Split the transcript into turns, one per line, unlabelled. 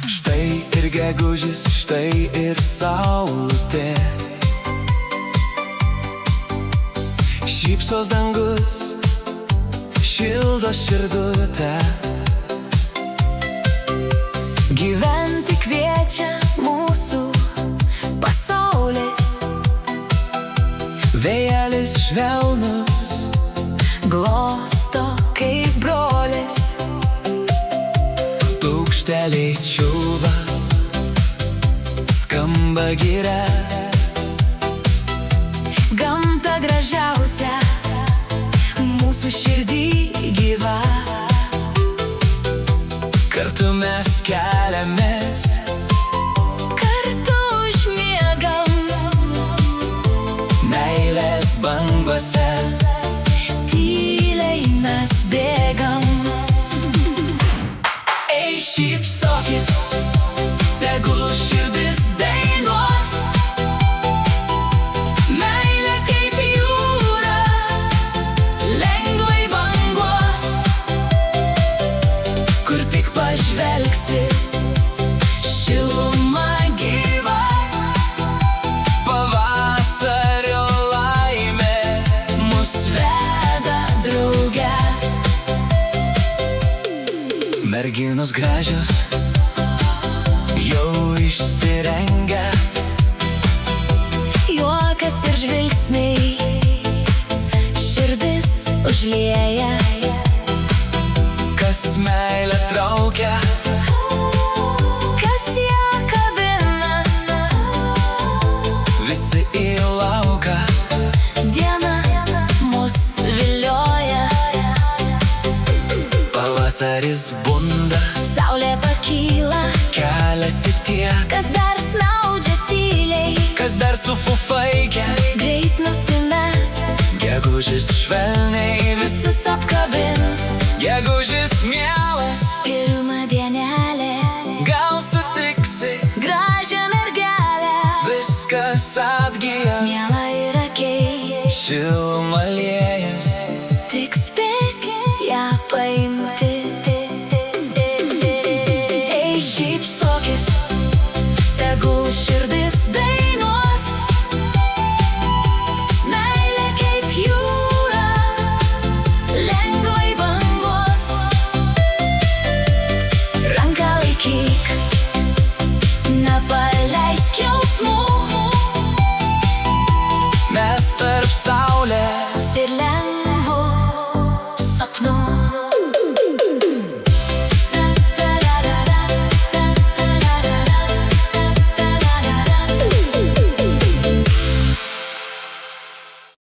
Štai ir gegužis, štai ir saulutė. Šypsos dangus, šildo širdutę.
Gyventi kviečia mūsų pasaulis.
Vėjelis švelnus
Glosto kaip brolis.
paukšteliai čiulba, skamba giria.
Gamta gražiausia mūsų širdį gyva.
Kartu mes keliamės,
Kartu užmiegam
meilės bangose.
tyliai mes bėgam.
Ei, šypsokis, tegul širdis dainuos.
Meilė kaip jūra lengvai banguos.
Kur tik pažvelgsi,
Šiluma gyva.
pavasario laimė mus
Veda drauge.
merginos gražios jau išsirengę.
Juokas ir žvilgsniai širdis užlieja.
Kas meilę traukia,
Kas ją kabina.
visi į lauką.
Diena mus vilioja.
Pavasaris bunda,
Saulė pakyla.
keliasi tie,
Kas dar snaudžia tyliai.
kas dar sufufaikia.
Greit nusimes.
Gegužis švelniai
Visus apkabins.
Gegužis mielas,
Pirma dienelė.
gal sutiksi,
Gražią mergelę.
viskas atgyja.
Miela ir akiai.
Šiluma liejas,
Tik spėk ją paimti. Ei, šypsokis, tegul širdis dainuos. Meilė kaip jūra lengvai banguos. Ranką laikyk,